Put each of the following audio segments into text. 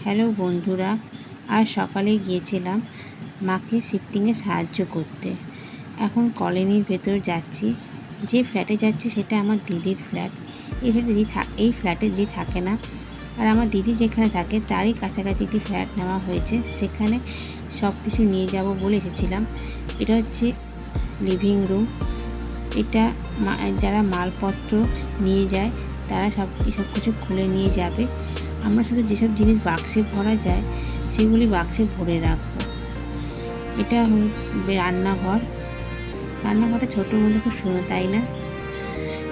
Hello বন্ধুরা, আজ সকালে গিয়েছিলাম মাকে শিফটিংয়ে সাহায্য করতে। এখন কলোনির ভেতর যাচ্ছি। যে ফ্ল্যাটে যাচ্ছি সেটা আমার দিদির ফ্ল্যাট। এই ফ্ল্যাটে দিদি থাকে না, আর আমার দিদি যেখানে থাকে তারই কাছাকাছি একটি ফ্ল্যাট নেওয়া হয়েছে। সেখানে সব কিছু নিয়ে যাব বলে এসেছিলাম। এটা হচ্ছে লিভিং রুম। এটা যারা মালপত্র নিয়ে যায় তারা এসব কিছু খুলে নিয়ে যাবে। আমরা শুধু যেসব জিনিস বাক্সে ভরা যায় সেগুলি বাক্সে ভরে রাখবো। এটা রান্নাঘরটা ছোটোর মধ্যে খুব সুন্দর, তাই না?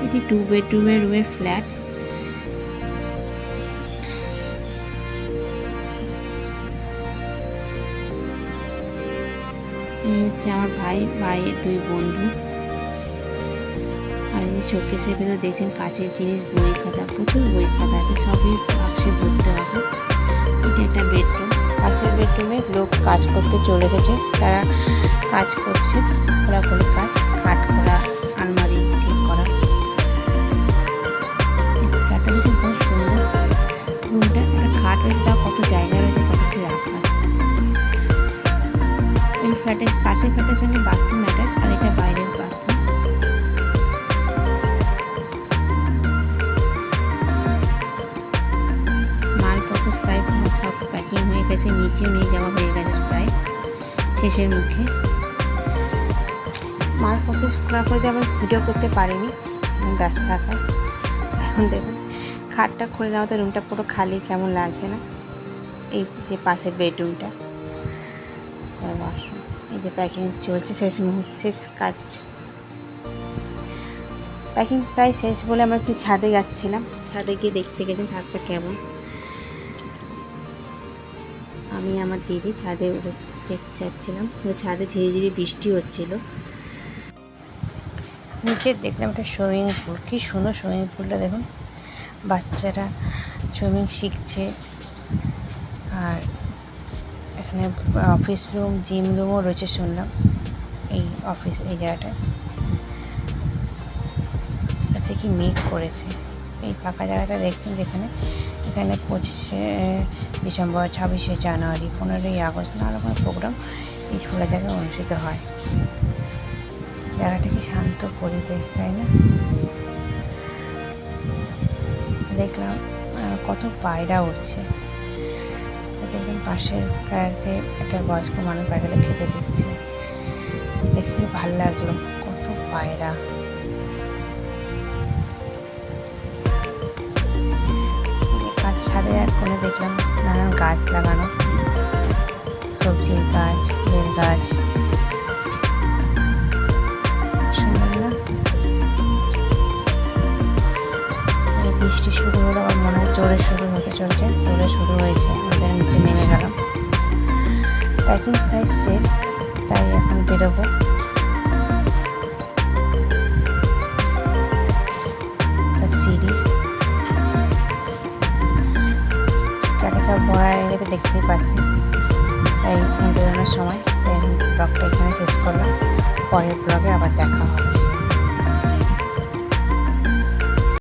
এটি 2 বেডরুমের ফ্ল্যাট। এই হচ্ছে আমার ভাইয়ের 2 বন্ধু। আর এই শোকেসের ভেতর দেখছেন কাচের জিনিস, বই খাতা, প্রচুর বই খাতা আছে, সবই বাক্সে ভরতে হবে। এটা একটা বেডরুম। পাশের বেডরুমে লোক কাজ করতে চলে এসেছে, তারা কাজ করছে, খোলাখুলি কাজ, খাট করা, আলমারি ঠিক করা। ফ্ল্যাটটা দেখছেন খুব সুন্দর। রুমটা একটা খাট রয়েছে, তার কত জায়গা রয়েছে, কত কিছু রাখার। এই পাশের ফ্ল্যাটের সঙ্গে বাথরুম অ্যাটাচ, আর এটা বাইরের বাথরুম। মালপত্র প্রায় সব প্যাকিং হয়ে গেছে, নিচে নিয়ে যাওয়া হয়ে গেছে প্রায় শেষের মুখে। মালপত্র খোলাখুলিতে আমি ভিডিও করতে পারিনি, আমি ব্যস্ত থাকায়। এখন দেখুন খাটটা খুলে নেওয়াতে রুমটা পুরো খালি, কেমন লাগছে না? এই যে পাশের বেডরুমটা, ওয়াশরুম। এই যে প্যাকিং চলছে, শেষ কাজ। প্যাকিং প্রায় শেষ বলে আমরা একটু ছাদে যাচ্ছিলাম। ছাদে গিয়ে দেখতে গেছেন ছাদটা কেমন। আমি আমার দিদি ছাদে দেখতে যাচ্ছিলাম। ছাদে ধীরে ধীরে বৃষ্টি হচ্ছিল। নিচে দেখলাম একটা সুইমিং পুল। কী সুন্দর সুইমিং পুলটা দেখুন, বাচ্চারা সুইমিং শিখছে। আর এখানে অফিস রুম, জিম রুমও রয়েছে শুনলাম এই জায়গাটায়। আচ্ছা, কি মেঘ করেছে। এই ফাঁকা জায়গাটা দেখছেন যেখানে, এখানে 25শে ডিসেম্বর, 26শে জানুয়ারি, 15ই আগস্ট নানা রকমের প্রোগ্রাম এই খোলা জায়গায় অনুষ্ঠিত হয়। জায়গাটা কি শান্ত পরিবেশ, তাই না? দেখলাম কত পায়রা উঠছে। দেখলাম পাশের ফ্ল্যাটে একটা বয়স্ক মানুষ পায়রাদের খেতে দিচ্ছে, দেখে খুব ভালো লাগলো। কত পায়রা! ছাদে এক কোণে দেখলাম নানান গাছ লাগানো, সবজির গাছ, ফুলের গাছ। সুন্দর না? বৃষ্টি শুরু হলো, আমার মনে হয় জোরে শুরু হতে চলছে। জোরে শুরু হয়েছে, আমাদের নিচে নেমে গেলাম। প্যাকিং প্রায় শেষ, তাই এখন বেরোবো। সিঁড়ি টাকা সব ভরা হয়ে গেছে, দেখতেই পাচ্ছেন। তাই বেরোনোর সময় ব্লগটা এখানে শেষ করলাম। পরের ব্লগে আবার দেখা হবে।